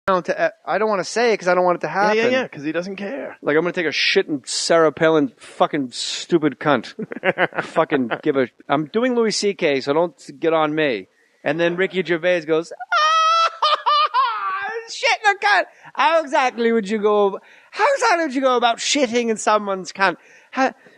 I don't want to say it because I don't want it to happen. Yeah, because he doesn't care. Like, I'm going to take a shit in Sarah Palin fucking stupid cunt. Fucking I'm doing Louis C.K., so don't get on me. And then Ricky Gervais goes, shit in a cunt. How exactly would you go about shitting in someone's cunt?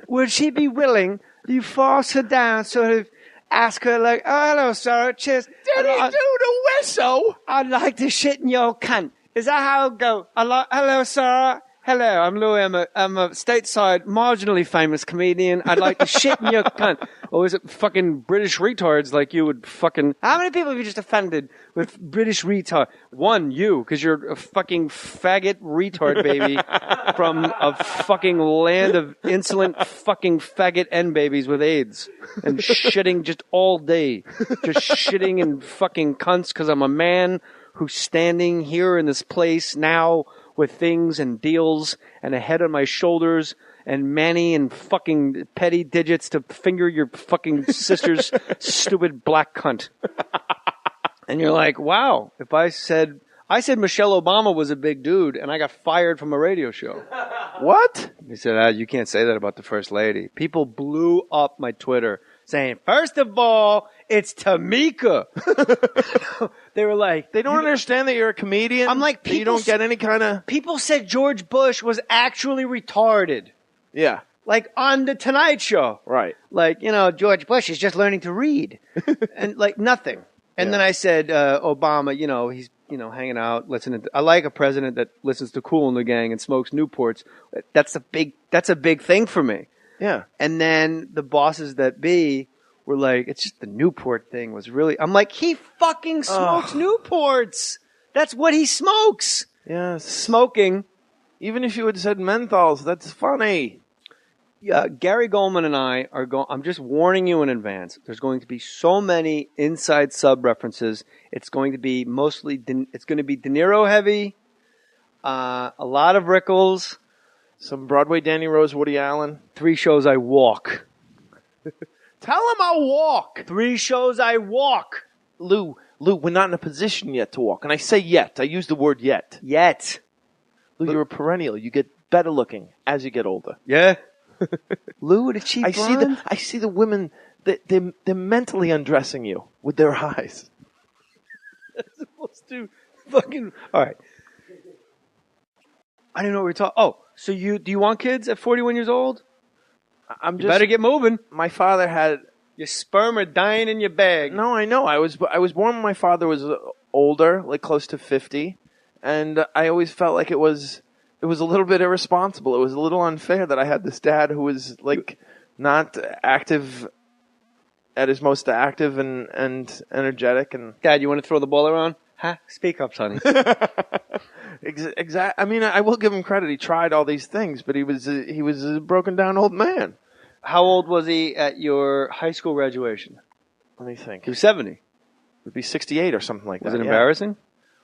Would she be willing? You force her down, sort of ask her like, oh, hello, Sarah, cheers. Did he do the whistle? I'd like to shit in your cunt. Is that how it go? Hello, Sarah. Hello, I'm Louis. I'm a stateside, marginally famous comedian. I'd like to shit in your cunt. Or is it fucking British retards like you would fucking... How many people have you just offended with British retard? One, you, because you're a fucking faggot retard baby from a fucking land of insolent fucking faggot N babies with AIDS. And shitting just all day. Just shitting in fucking cunts because I'm a man who's standing here in this place now with things and deals and a head on my shoulders and Manny and fucking petty digits to finger your fucking sister's stupid black cunt. And you're like, wow, if I said Michelle Obama was a big dude and I got fired from a radio show. What? He said, you can't say that about the first lady. People blew up my Twitter saying, first of all, it's Tamika. They were like... They don't understand that you're a comedian? I'm like, you don't get any kind of... People said George Bush was actually retarded. Yeah. Like, on the Tonight Show. Right. Like, George Bush is just learning to read. And, like, nothing. And then I said, Obama, he's, hanging out, listening to... I like a president that listens to Kool and the Gang and smokes Newports. That's a big thing for me. Yeah. And then the bosses that be were like, it's just the Newport thing was really... I'm like, he fucking smokes Newports. That's what he smokes. Yes. Smoking. Even if you had said menthols, that's funny. Yeah, Gary Gulman and I are going... I'm just warning you in advance. There's going to be so many inside sub references. It's going to be mostly... It's going to be De Niro heavy. A lot of Rickles. Some Broadway Danny Rose, Woody Allen. 3 shows I walk. Tell him I'll walk. 3 shows I walk. Lou, we're not in a position yet to walk. And I say yet. I use the word yet. Yet. Lou, you're a perennial. You get better looking as you get older. Yeah. Lou, the cheap blonde? I see the women, they're mentally undressing you with their eyes. That's supposed to fucking... All right. I didn't know what we were talking... Oh, so do you want kids at 41 years old? You better get moving. My father had... Your sperm are dying in your bag. No, I know. I was born when my father was older, like close to 50, and I always felt like it was a little bit irresponsible. It was a little unfair that I had this dad who was like not active at his most active and energetic. And Dad, you want to throw the ball around? Huh? Speak up, sonny. Exactly. I mean, I will give him credit. He tried all these things, but he was a broken down old man. How old was he at your high school graduation? Let me think. He was 70. It would be 68 or something like that. Was it embarrassing?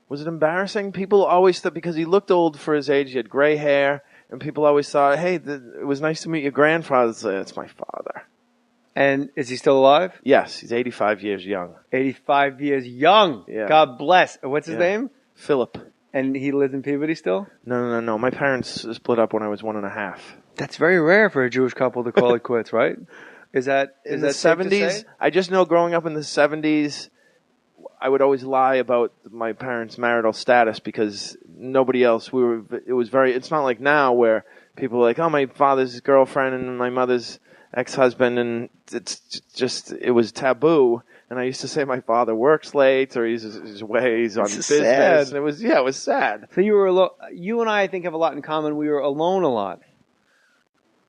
Was it embarrassing? People always thought, because he looked old for his age, he had gray hair, and people always thought, hey, it was nice to meet your grandfather. It's my father. And is he still alive? Yes, he's 85 years young. 85 years young. Yeah. God bless. What's his name? Philip. And he lives in Peabody still? No. My parents split up when I was 1.5. That's very rare for a Jewish couple to call it quits, right? Is that in that the safe to 70s? say? I just know growing up in the 70s, I would always lie about my parents' marital status because nobody else. It's not like now where people are like, oh, my father's girlfriend and my mother's ex-husband, and it was taboo. And I used to say my father works late or he's away, he's on business. Sad. And it was sad. So you and I think have a lot in common. We were alone a lot.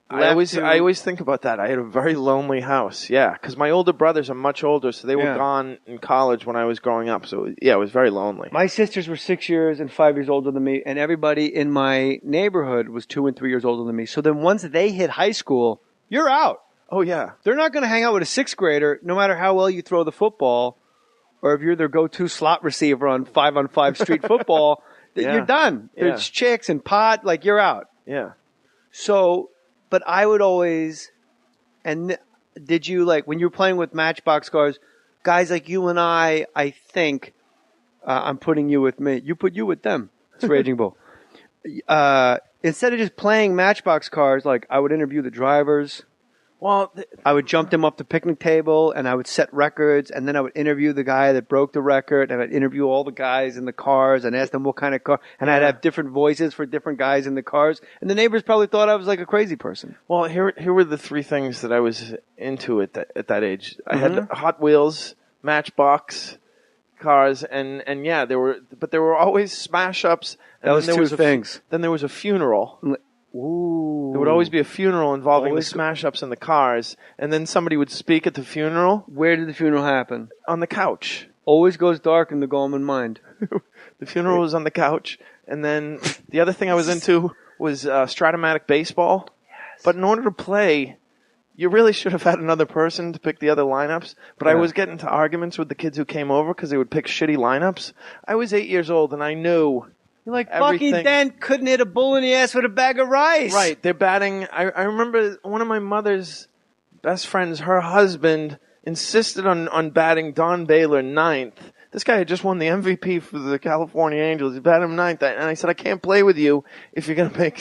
I always think about that. I had a very lonely house, yeah, because my older brothers are much older, so they were gone in college when I was growing up. So, yeah, it was very lonely. My sisters were 6 years and 5 years older than me, and everybody in my neighborhood was 2 and 3 years older than me. So then once they hit high school, you're out. Oh, yeah. They're not going to hang out with a 6th grader, no matter how well you throw the football, or if you're their go-to slot receiver on 5-on-5 street football, you're done. Yeah. There's chicks and pot, like you're out. Yeah. So... But I would always, and did you, like, when you were playing with Matchbox cars, guys like you and I think, I'm putting you with me. You put you with them. It's Raging Bull. Instead of just playing Matchbox cars, like I would interview the drivers. Well, I would jump them up the picnic table and I would set records, and then I would interview the guy that broke the record, and I'd interview all the guys in the cars and ask them what kind of car, and I'd have different voices for different guys in the cars, and the neighbors probably thought I was like a crazy person. Well, here were the three things that I was into at that age. I had Hot Wheels, Matchbox cars, and yeah, there were always smash ups. That was two things. Then there was a funeral. Ooh. There would always be a funeral involving the smash-ups in the cars, and then somebody would speak at the funeral. Where did the funeral happen? On the couch. Always goes dark in the Gulman mind. The funeral was on the couch, and then the other thing I was into was Stratomatic baseball. Yes. But in order to play, you really should have had another person to pick the other lineups. But I was getting into arguments with the kids who came over because they would pick shitty lineups. I was 8 years old, and I knew... You're like, Bucky Dent couldn't hit a bull in the ass with a bag of rice. Right. They're batting. I remember one of my mother's best friends, her husband, insisted on batting Don Baylor ninth. This guy had just won the MVP for the California Angels. He batted him ninth. And I said, I can't play with you if you're going to make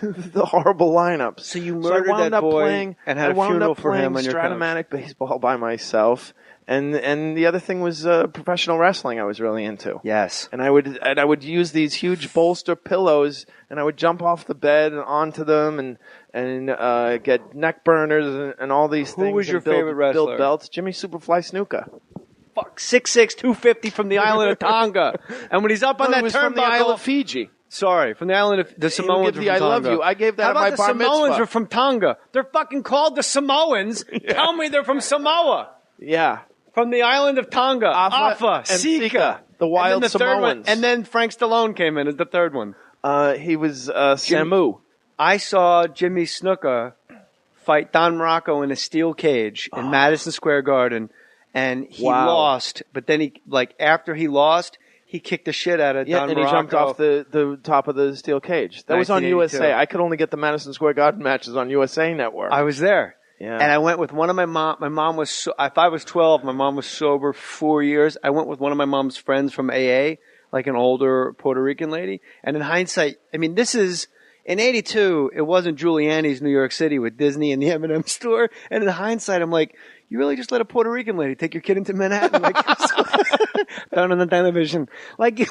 the horrible lineups. So you murdered that boy and had a funeral for him on your couch. Stratomatic baseball by myself. And the other thing was professional wrestling I was really into. Yes. And I would use these huge bolster pillows, and I would jump off the bed and onto them and get neck burners and all these things. Who was your favorite wrestler? Build belts. Jimmy Superfly Snuka. Fuck, 6'6", 250 from the island of Tonga. And when he's up on that turnbuckle... from the Isle of Fiji. Sorry, from the island of... The Samoans are from Tonga. I love you. I gave that at my bar mitzvah. How about the Samoans are from Tonga? They're fucking called the Samoans. Yeah. Tell me they're from Samoa. Yeah. From the island of Tonga, Afa, Sika, the wild Samoans. And then Frank Stallone came in as the third one. He was Samu. I saw Jimmy Snuka fight Don Morocco in a steel cage in Madison Square Garden, and he lost. But then after he lost, he kicked the shit out of Don Morocco. And he jumped off the top of the steel cage. That was on USA. I could only get the Madison Square Garden matches on USA Network. I was there. Yeah. And I went with one of my mom was, if I was 12, my mom was sober 4 years. I went with one of my mom's friends from AA, like an older Puerto Rican lady. And in hindsight, I mean, in 82, it wasn't Giuliani's New York City with Disney and the M&M store. And in hindsight, I'm like, you really just let a Puerto Rican lady take your kid into Manhattan? Like, found on the television. Like,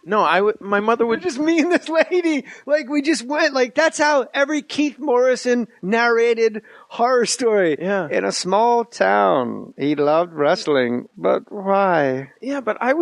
no, my mother would just me and this lady. Like, we just went. Like, that's how every Keith Morrison narrated horror story. Yeah. In a small town, he loved wrestling, but why? Yeah, but I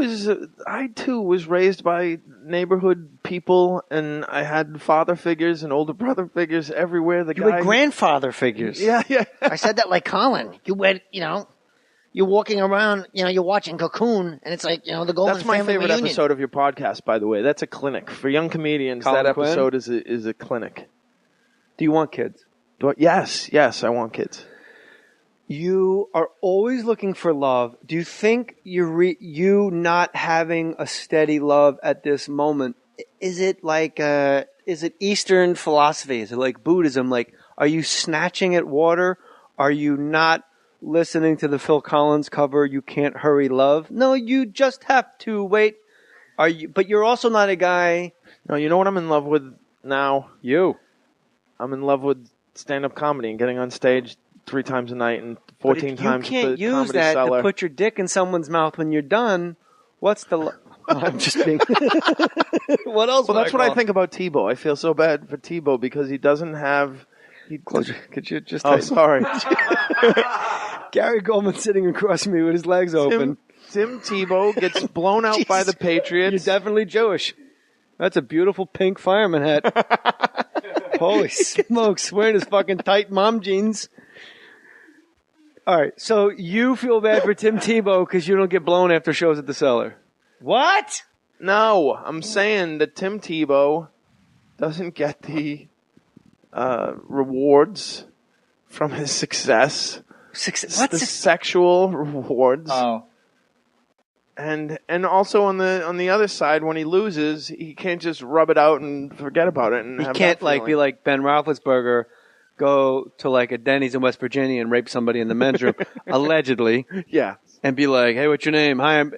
too was raised by neighborhood people, and I had father figures and older brother figures everywhere. You had grandfather figures. Yeah. I said that like Colin. You went, you're walking around, you're watching Cocoon, and it's like, the Gulman That's my family favorite reunion. episode of your podcast, by the way. That's a clinic. For young comedians, Colin that Quinn? episode is a clinic. Do you want kids? Yes, I want kids. You are always looking for love. Do you think you not having a steady love at this moment, is it like, is it Eastern philosophy? Is it like Buddhism? Like, are you snatching at water? Are you not listening to the Phil Collins cover, You Can't Hurry Love? No, you just have to wait. But you're also not a guy. No, you know what I'm in love with now? You. I'm in love with stand-up comedy and getting on stage 3 times a night and 14 times at the You can't use that to put your dick in someone's mouth when you're done. What's the... I'm just being... What else? Well, that's what I think about Tebow. I feel so bad for Tebow because he doesn't have... Could you just... Oh, sorry. Gary Gulman sitting across from me with his legs open. Tim Tebow gets blown out by the Patriots. You're definitely Jewish. That's a beautiful pink fireman hat. Holy smokes, wearing his fucking tight mom jeans. All right, so you feel bad for Tim Tebow because you don't get blown after shows at the Cellar. What? No, I'm saying that Tim Tebow doesn't get the rewards from his success. What's the sexual rewards? Oh. And also on the other side, when he loses, he can't just rub it out and forget about it. And he can't be like Ben Roethlisberger, go to like a Denny's in West Virginia and rape somebody in the men's room, allegedly, Yeah. and be like, "Hey, what's your name? Hi, I'm."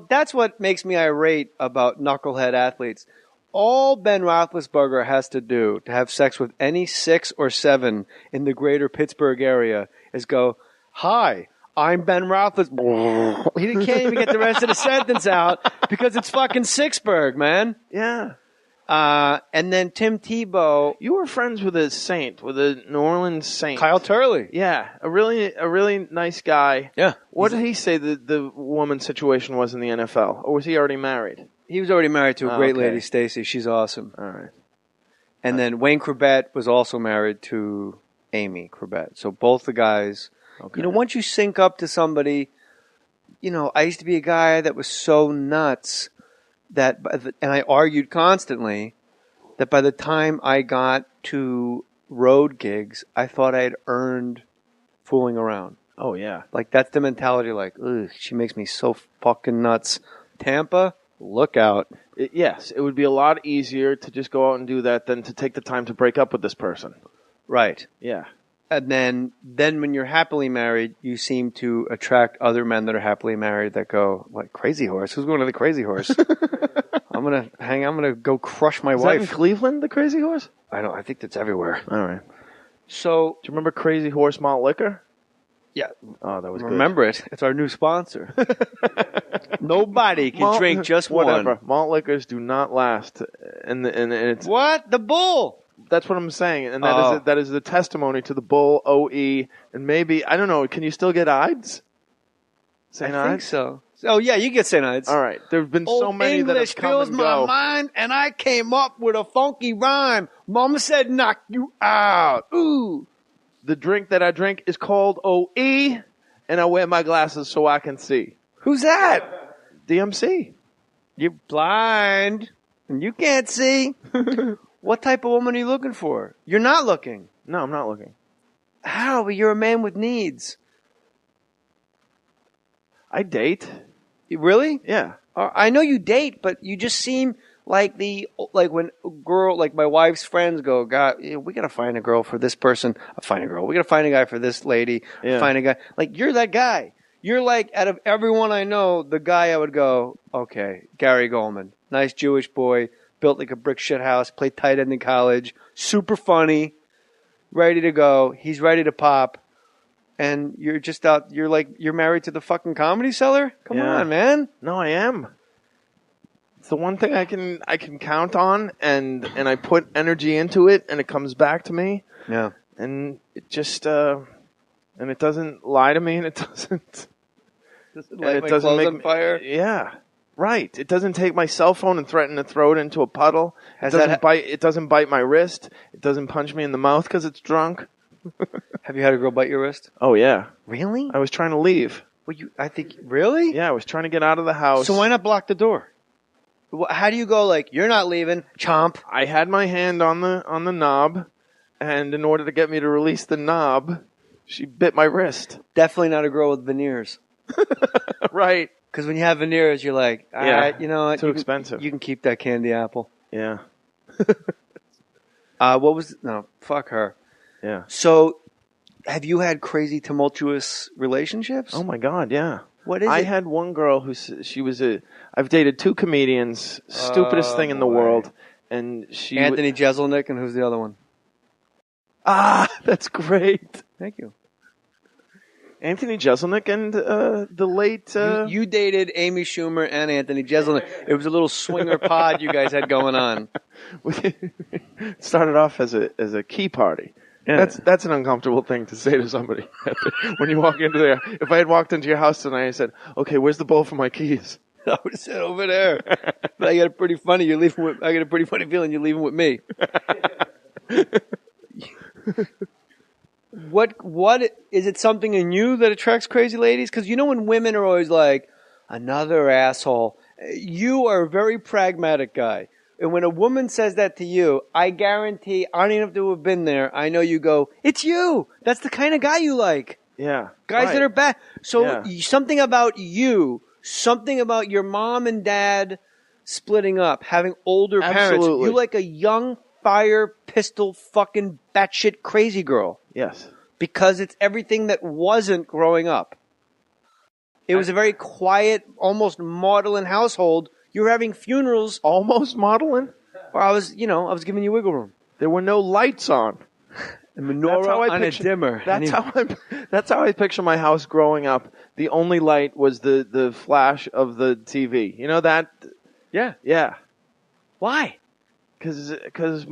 That's what makes me irate about knucklehead athletes. All Ben Roethlisberger has to do to have sex with any 6 or 7 in the greater Pittsburgh area is go, "Hi, I'm Ben Roethlisberger." He can't even get the rest of the sentence out because it's fucking Sixburg, man. Yeah. And then Tim Tebow, You were friends with a saint, with a New Orleans saint. Kyle Turley. Yeah, a really nice guy. Yeah. What did he say the woman's situation was in the NFL? Or was he already married? He was already married to a great okay. lady, Stacy. She's awesome. All right. And then Wayne Corbett was also married to Amy Corbett. So both the guys, Okay. once you sync up to somebody, I used to be a guy that was so nuts and I argued constantly that by the time I got to road gigs, I thought I had earned fooling around. Oh, yeah. Like, that's the mentality, like, ugh, she makes me so fucking nuts. Tampa, look out. Yes, it would be a lot easier to just go out and do that than to take the time to break up with this person. Right. Yeah. And then when you're happily married, you seem to attract other men that are happily married that go, like, Crazy Horse? Who's going to the Crazy Horse? I'm going to go crush my Is wife. that in Cleveland, the Crazy Horse? I think that's everywhere. All right. So, Do you remember Crazy Horse Malt Liquor? yeah, Oh, that was remember it. It's our new sponsor. Nobody can drink just whatever. one. Malt liquors do not last. And it's... What? The bull? That's what I'm saying, and Oh. that is the testimony to the Bull OE, and maybe I don't know. Can you still get Ides? St. I think Ides? so. Oh, yeah, you get St. Ides. All right, there've been so Old many English that have come fills and my go. mind, and I came up with a funky rhyme. Mama said, "Knock you out." Ooh. The drink that I drink is called OE, and I wear my glasses so I can see. Who's that? DMC. You're blind, and you can't see. What type of woman are you looking for? You're not looking. No, I'm not looking. How? But you're a man with needs. I date. You really? Yeah. I know you date, but you just seem like when a girl, like my wife's friends go, God, we gotta find a girl for this person. Find a girl. We gotta find a guy for this lady. Yeah. Find a guy. Like, you're that guy. You're like, out of everyone I know, the guy I would go, okay, Gary Gulman, nice Jewish boy, built like a brick shit house, played tight end in college, super funny, ready to go. He's ready to pop. And you're just out, you're married to the fucking Comedy Cellar? Come Yeah. on, man. No, I am. It's the one thing I can count on, and I put energy into it, and it comes back to me, Yeah. and it just and it doesn't lie to me, and it doesn't. Light my clothes on fire. Yeah, right. It doesn't take my cell phone and threaten to throw it into a puddle. It doesn't bite my wrist. It doesn't punch me in the mouth because it's drunk. Have you had a girl bite your wrist? Oh yeah, Really? I was trying to leave. Well, really? Yeah, I was trying to get out of the house. So why not block the door? How do you go like, you're not leaving, chomp? I had my hand on the knob, and in order to get me to release the knob, she bit my wrist. Definitely not a girl with veneers. Right. Because when you have veneers, you're like, all right, you know what? Too expensive. You can keep that candy apple. Yeah. Fuck her. Yeah. So, have you had crazy tumultuous relationships? Oh my God, yeah. What is I it? had one girl I've dated 2 comedians, stupidest thing in the boy. world, and she Anthony Jeselnik, and who's the other one? that's great. Thank you. Anthony Jeselnik and the late You dated Amy Schumer and Anthony Jeselnik. It was a little swinger pod you guys had going on. started off as a key party. Yeah. That's an uncomfortable thing to say to somebody when you walk into there. If I had walked into your house tonight and said, "Okay, where's the bowl for my keys?" I would have said over there. But I got a pretty funny feeling you're leaving with me. What is it, something in you that attracts crazy ladies? Because when women are always like, another asshole. You are a very pragmatic guy. And when a woman says that to you, I guarantee, I don't even have to have been there. I know you go, it's you. That's the kind of guy you like. Yeah. Guys right. that are bad. So Yeah. something about you, something about your mom and dad splitting up, having older parents. Absolutely. You like a young fire pistol fucking batshit crazy girl. Yes. Because it's everything that wasn't growing up. It was a very quiet, almost maudlin household. You were having funerals. Almost modeling? Or I was giving you wiggle room. There were no lights on. A menorah on a dimmer. That's how I picture my house growing up. The only light was the flash of the TV. You know that? Yeah. Yeah. Why? Because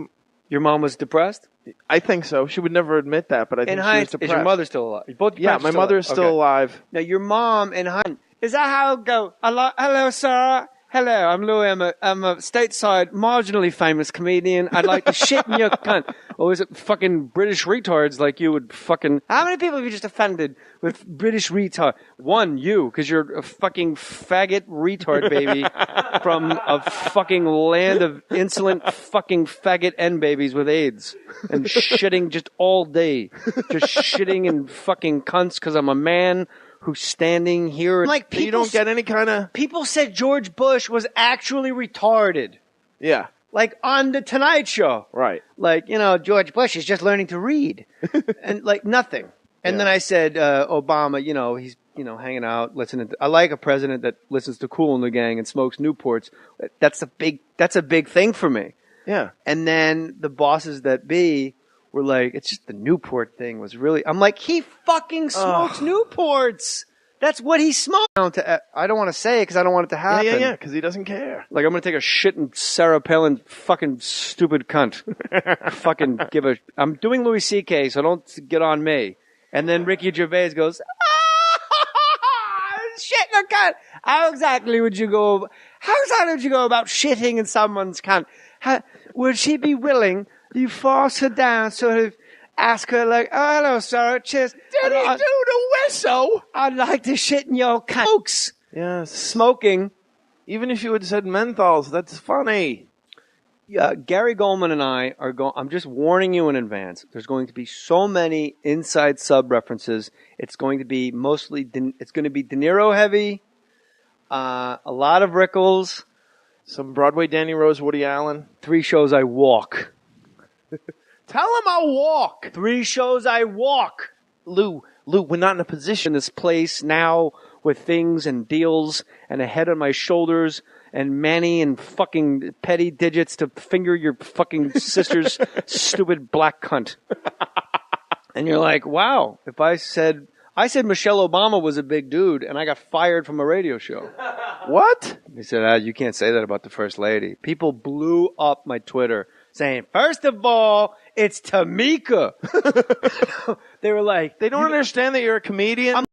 your mom was depressed? I think so. She would never admit that, but I think she was depressed. Is your mother still alive? Yeah, my mother is still alive. Now, your mom and Hunt, is that how it go? Hello, sir. Hello, I'm Louis. I'm a stateside, marginally famous comedian. I'd like to shit in your cunt. Or is it fucking British retards like you would fucking... How many people have you just offended with British retard? One, you, because you're a fucking faggot retard baby from a fucking land of insolent fucking faggot N babies with AIDS and shitting just all day. Just shitting in fucking cunts because I'm a man who's standing here. Like, you don't get any kind of... People said George Bush was actually retarded. Yeah. Like, on the Tonight Show. Right. Like, George Bush is just learning to read. And, like, nothing. And then I said, Obama, he's, hanging out, listening to... I like a president that listens to Kool and the Gang and smokes Newports. That's a big thing for me. Yeah. And then the bosses that be... were like, it's just the Newport thing was really... I'm like, he fucking smokes Newports. That's what he smoked. I don't want to say it because I don't want it to happen. Yeah, because he doesn't care. Like, I'm going to take a shit in Sarah Palin fucking stupid cunt. I'm doing Louis C.K., so don't get on me. And then Ricky Gervais goes, shit in a cunt. How exactly would you go about shitting in someone's cunt? Would she be willing... You force her down, sort of ask her like, oh, hello, sir, cheers. Did he do the whistle? I'd like to shit in your cokes. Yes. Smoking. Even if you had said menthols, that's funny. Yeah, Gary Gulman and I are going, I'm just warning you in advance. There's going to be so many inside sub references. It's going to be mostly, it's going to be De Niro heavy, a lot of Rickles. Some Broadway Danny Rose, Woody Allen. 3 shows I walk. Tell him I'll walk. 3 shows I walk. Lou, we're not in a position. In this place now with things and deals and a head on my shoulders and Manny and fucking petty digits to finger your fucking sister's stupid black cunt. And you're like, wow, if I said Michelle Obama was a big dude and I got fired from a radio show. What? He said, you can't say that about the first lady. People blew up my Twitter saying, first of all, it's Tamika. They were like... They don't understand that you're a comedian?